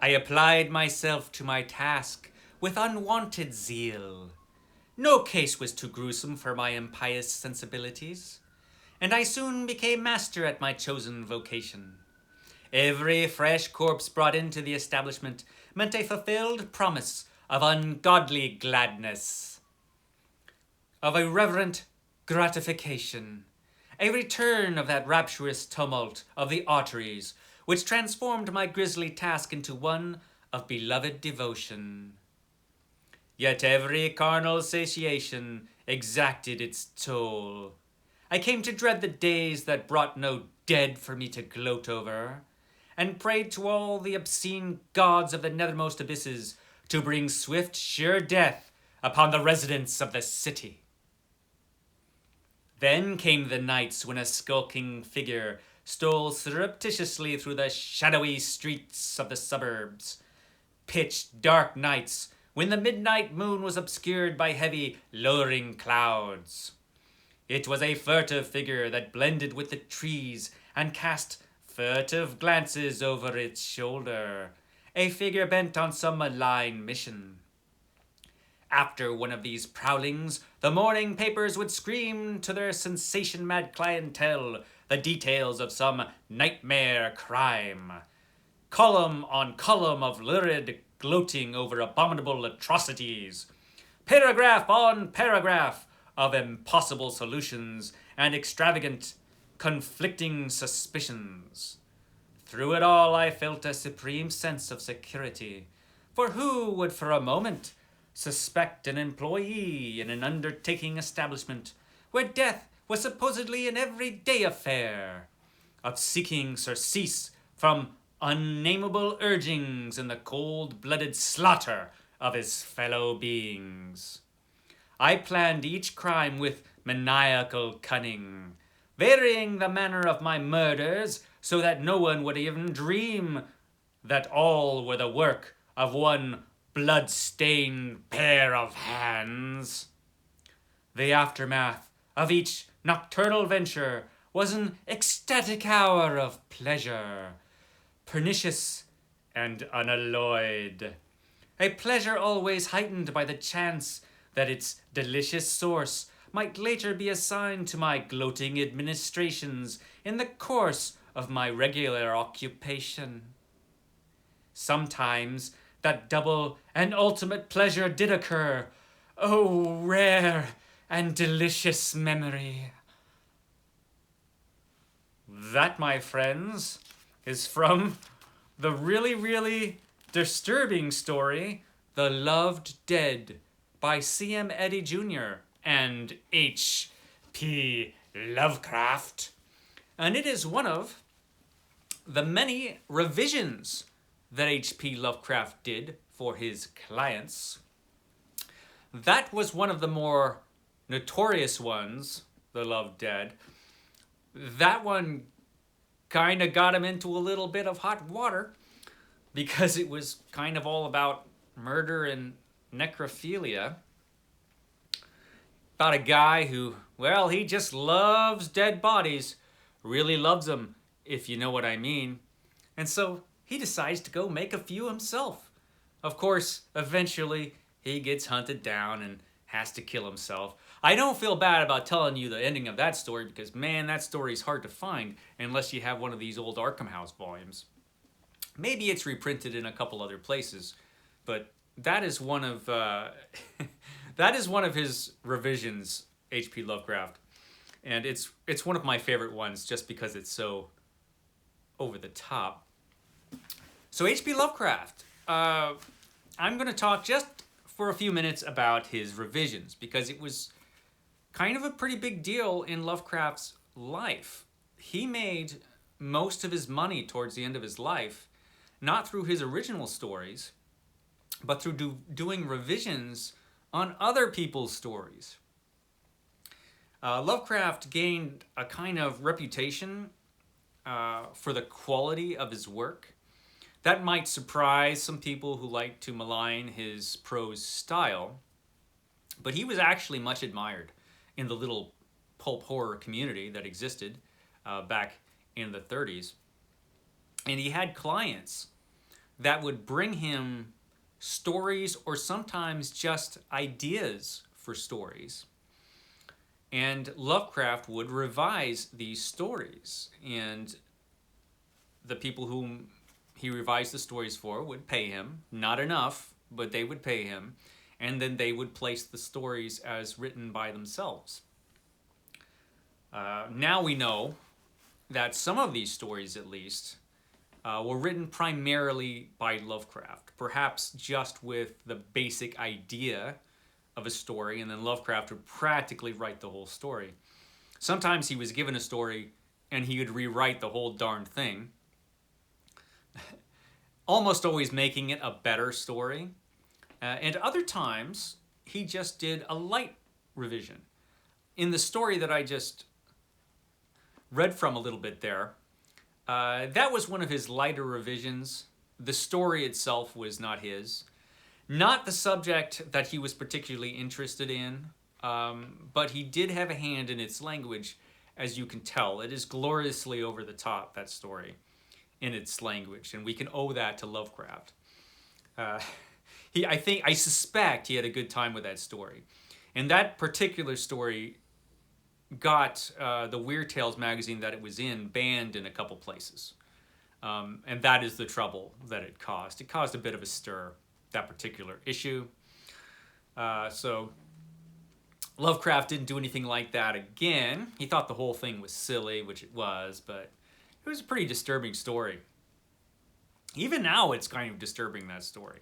I applied myself to my task with unwonted zeal. No case was too gruesome for my impious sensibilities, and I soon became master at my chosen vocation. Every fresh corpse brought into the establishment meant a fulfilled promise of ungodly gladness, of irreverent gratification, a return of that rapturous tumult of the arteries which transformed my grisly task into one of beloved devotion. Yet every carnal satiation exacted its toll. I came to dread the days that brought no dead for me to gloat over, and prayed to all the obscene gods of the nethermost abysses to bring swift, sure death upon the residents of the city. Then came the nights when a skulking figure stole surreptitiously through the shadowy streets of the suburbs. Pitch dark nights when the midnight moon was obscured by heavy, lowering clouds. It was a furtive figure that blended with the trees and cast furtive glances over its shoulder, a figure bent on some malign mission. After one of these prowlings, the morning papers would scream to their sensation-mad clientele the details of some nightmare crime. Column on column of lurid gloating over abominable atrocities. Paragraph on paragraph of impossible solutions and extravagant, conflicting suspicions. Through it all, I felt a supreme sense of security. For who would for a moment suspect an employee in an undertaking establishment where death was supposedly an everyday affair, of seeking surcease from unnameable urgings in the cold-blooded slaughter of his fellow beings? I planned each crime with maniacal cunning, varying the manner of my murders so that no one would even dream that all were the work of one blood-stained pair of hands. The aftermath of each nocturnal venture was an ecstatic hour of pleasure, pernicious and unalloyed. A pleasure always heightened by the chance that its delicious source might later be assigned to my gloating administrations in the course of my regular occupation. Sometimes that double and ultimate pleasure did occur. Oh, rare and delicious memory. That, my friends, is from the really, really disturbing story, The Loved Dead, by C.M. Eddy Jr. and H.P. Lovecraft. And it is one of the many revisions that H.P. Lovecraft did for his clients. That was one of the more notorious ones, The Loved Dead. That one kind of got him into a little bit of hot water because it was kind of all about murder and necrophilia. About a guy who, well, he just loves dead bodies. Really loves them, if you know what I mean. And so he decides to go make a few himself. Of course, eventually he gets hunted down and has to kill himself. I don't feel bad about telling you the ending of that story because, man, that story is hard to find unless you have one of these old Arkham House volumes. Maybe it's reprinted in a couple other places, but that is one of that is one of his revisions, H.P. Lovecraft, and it's one of my favorite ones just because it's so over the top. So H.P. Lovecraft, I'm going to talk just for a few minutes about his revisions because it was kind of a pretty big deal in Lovecraft's life. He made most of his money towards the end of his life, not through his original stories, but through doing revisions on other people's stories. Lovecraft gained a kind of reputation for the quality of his work. That might surprise some people who like to malign his prose style, but he was actually much admired in the little pulp horror community that existed back in the 30s. And he had clients that would bring him stories or sometimes just ideas for stories. And Lovecraft would revise these stories, and the people whom he revised the stories for would pay him. Not enough, but they would pay him, and then they would place the stories as written by themselves. Now we know that some of these stories, at least, were written primarily by Lovecraft, perhaps just with the basic idea of a story, and then Lovecraft would practically write the whole story. Sometimes he was given a story and he would rewrite the whole darn thing, almost always making it a better story. And other times, he just did a light revision. In the story that I just read from a little bit there, that was one of his lighter revisions. The story itself was not his. Not the subject that he was particularly interested in, but he did have a hand in its language, as you can tell. It is gloriously over the top, that story, in its language, and we can owe that to Lovecraft. I suspect he had a good time with that story. And that particular story got the Weird Tales magazine that it was in banned in a couple places. And that is the trouble that it caused. It caused a bit of a stir, that particular issue. So Lovecraft didn't do anything like that again. He thought the whole thing was silly, which it was, but it was a pretty disturbing story. Even now, it's kind of disturbing, that story.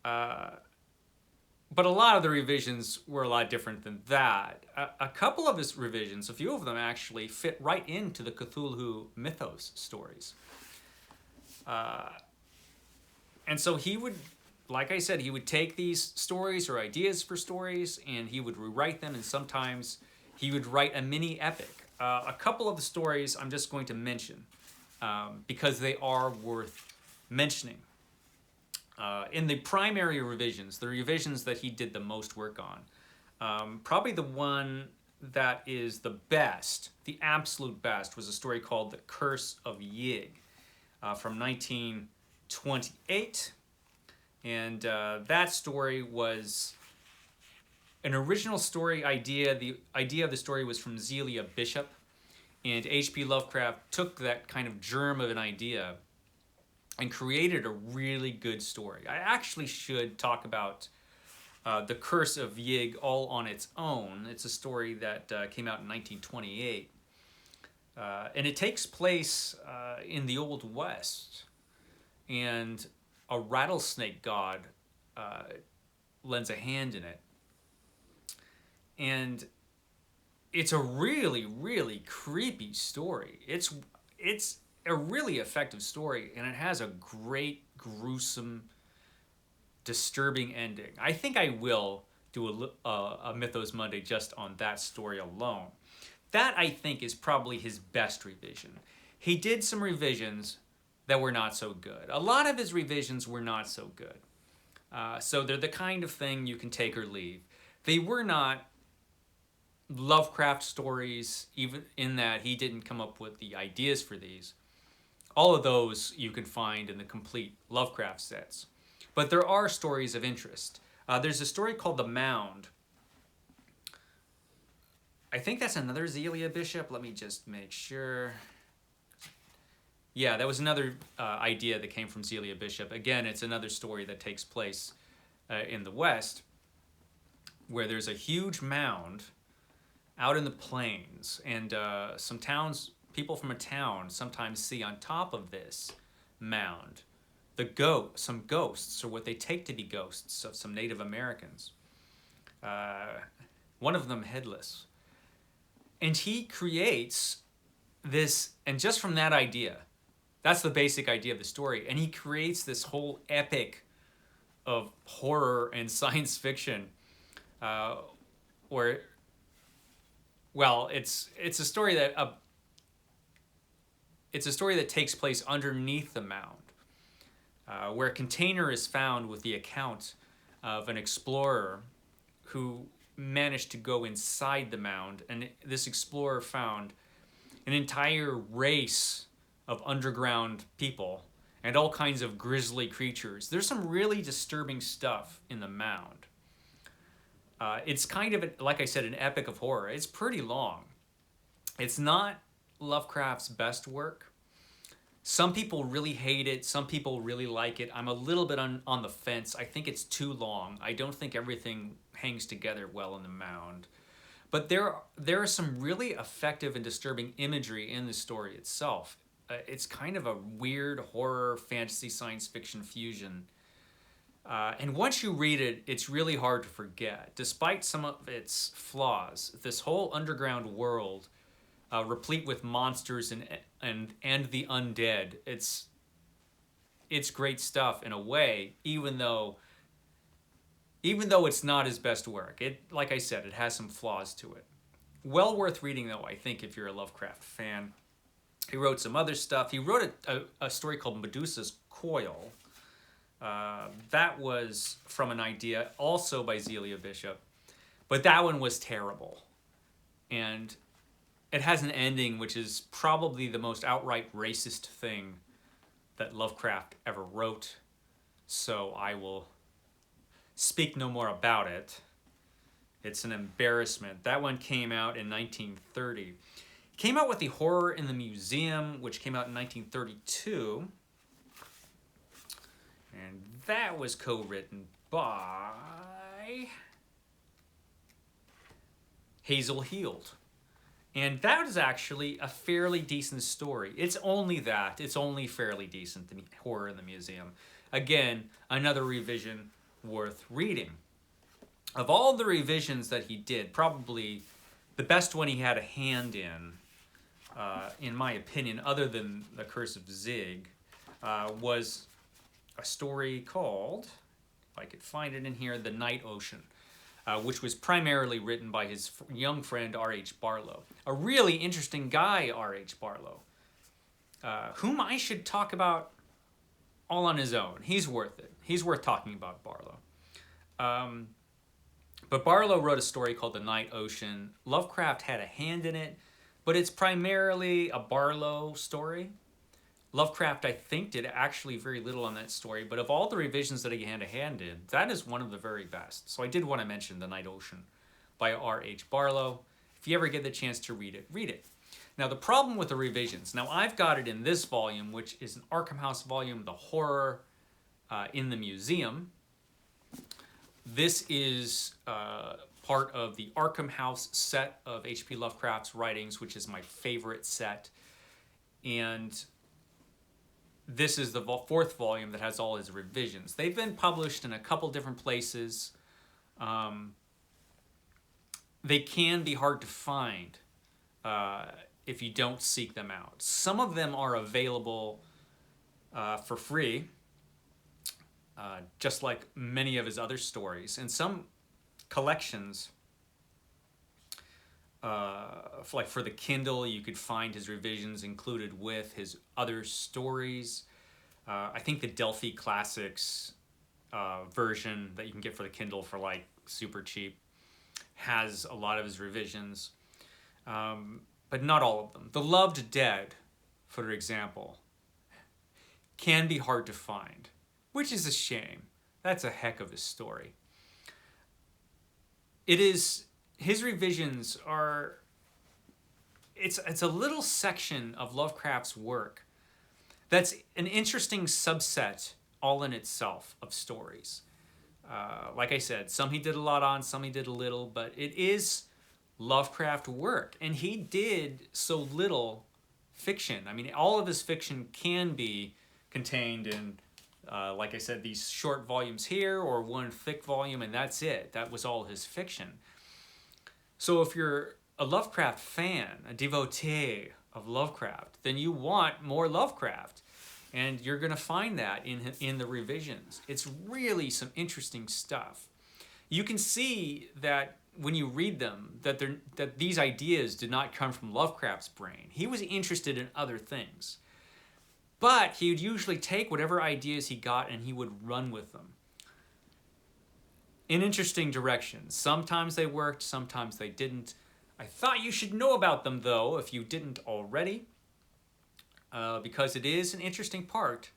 But a lot of the revisions were a lot different than that. A couple of his revisions, a few of them actually, fit right into the Cthulhu mythos stories. And so he would, like I said, he would take these stories or ideas for stories and he would rewrite them, and sometimes he would write a mini epic. A couple of the stories I'm just going to mention because they are worth mentioning. In the primary revisions, the revisions that he did the most work on, probably the one that is the best, the absolute best, was a story called The Curse of Yig from 1928. And that story was an original story idea. The idea of the story was from Zelia Bishop. And H.P. Lovecraft took that kind of germ of an idea and created a really good story. I actually should talk about The Curse of Yig all on its own. It's a story that came out in 1928. And it takes place in the Old West. And a rattlesnake god lends a hand in it. And it's a really, really creepy story. It's a really effective story, and it has a great, gruesome, disturbing ending. I think I will do a Mythos Monday just on that story alone. That, I think, is probably his best revision. He did some revisions that were not so good. A lot of his revisions were not so good. So they're the kind of thing you can take or leave. They were not Lovecraft stories, even in that he didn't come up with the ideas for these. All of those you can find in the complete Lovecraft sets. But there are stories of interest. There's a story called The Mound. I think that's another Zelia Bishop. Let me just make sure. Yeah, that was another idea that came from Zelia Bishop. Again, it's another story that takes place in the West, where there's a huge mound out in the plains, and some towns, people from a town sometimes see on top of this mound some ghosts, or what they take to be ghosts of some Native Americans. One of them headless. And he creates this, and just from that idea, that's the basic idea of the story, and he creates this whole epic of horror and science fiction, where, well, it's a story that takes place underneath the mound, where a container is found with the account of an explorer who managed to go inside the mound, and this explorer found an entire race of underground people, and all kinds of grisly creatures. There's some really disturbing stuff in the Mound. It's kind of, like I said, an epic of horror. It's pretty long. It's not Lovecraft's best work. Some people really hate it. Some people really like it. I'm a little bit on the fence. I think it's too long. I don't think everything hangs together well in the Mound. But there are some really effective and disturbing imagery in the story itself. It's kind of a weird horror, fantasy, science fiction fusion. And once you read it, it's really hard to forget. Despite some of its flaws, this whole underground world, replete with monsters and the undead, it's great stuff in a way, even though it's not his best work. Like I said, it has some flaws to it. Well worth reading, though, I think, if you're a Lovecraft fan. He wrote some other stuff. He wrote a story called Medusa's Coil. That was from an idea also by Zelia Bishop. But that one was terrible. And it has an ending which is probably the most outright racist thing that Lovecraft ever wrote. So I will speak no more about it. It's an embarrassment. That one came out in 1930. He came out with The Horror in the Museum, which came out in 1932. And that was co-written by Hazel Heald. And that is actually a fairly decent story. It's only fairly decent, The Horror in the Museum. Again, another revision worth reading. Of all the revisions that he did, probably the best one he had a hand in my opinion, other than The Curse of Zig, was a story called, if I could find it in here, The Night Ocean, which was primarily written by his young friend R.H. Barlow. A really interesting guy, R.H. Barlow, whom I should talk about all on his own. He's worth it. He's worth talking about, Barlow. But Barlow wrote a story called The Night Ocean. Lovecraft had a hand in it, but it's primarily a Barlow story. Lovecraft, I think, did actually very little on that story, but of all the revisions that he had a hand in, that is one of the very best. So I did want to mention The Night Ocean by R.H. Barlow. If you ever get the chance to read it, read it. Now, the problem with the revisions, now I've got it in this volume, which is an Arkham House volume, The Horror in the Museum. This is part of the Arkham House set of H.P. Lovecraft's writings, which is my favorite set. And this is the fourth volume that has all his revisions. They've been published in a couple different places. They can be hard to find if you don't seek them out. Some of them are available for free, just like many of his other stories. And some collections, like for the Kindle, you could find his revisions included with his other stories. I think the Delphi Classics version that you can get for the Kindle for like super cheap has a lot of his revisions, but not all of them. The Loved Dead, for example, can be hard to find, which is a shame. That's a heck of a story. His revisions are, it's a little section of Lovecraft's work that's an interesting subset all in itself of stories. Like I said, some he did a lot on, some he did a little, but it is Lovecraft work. And he did so little fiction. I mean, all of his fiction can be contained in, like I said, these short volumes here or one thick volume, and that's it. That was all his fiction. So if you're a Lovecraft fan, a devotee of Lovecraft, then you want more Lovecraft. And you're going to find that in the revisions. It's really some interesting stuff. You can see that when you read them, that these ideas did not come from Lovecraft's brain. He was interested in other things. But he would usually take whatever ideas he got and he would run with them in interesting directions. Sometimes they worked, sometimes they didn't. I thought you should know about them, though, if you didn't already, because it is an interesting part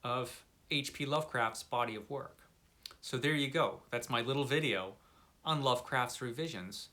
of H.P. Lovecraft's body of work. So there you go. That's my little video on Lovecraft's revisions.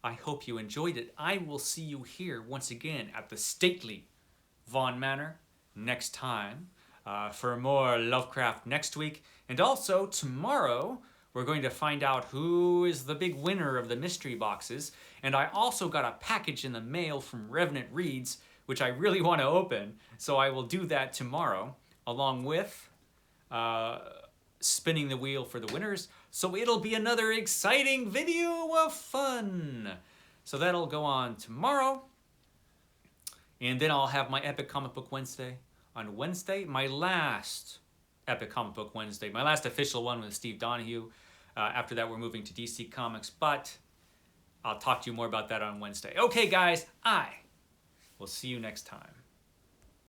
I hope you enjoyed it. I will see you here once again at the stately Vaughan Manor next time for more Lovecraft next week. And also tomorrow, we're going to find out who is the big winner of the mystery boxes. And I also got a package in the mail from Revenant Reads, which I really want to open. So I will do that tomorrow, along with spinning the wheel for the winners. So it'll be another exciting video of fun. So that'll go on tomorrow. And then I'll have my Epic Comic Book Wednesday on Wednesday. My last Epic Comic Book Wednesday. My last official one with Steve Donahue. After that, we're moving to DC Comics. But I'll talk to you more about that on Wednesday. Okay, guys, I will see you next time.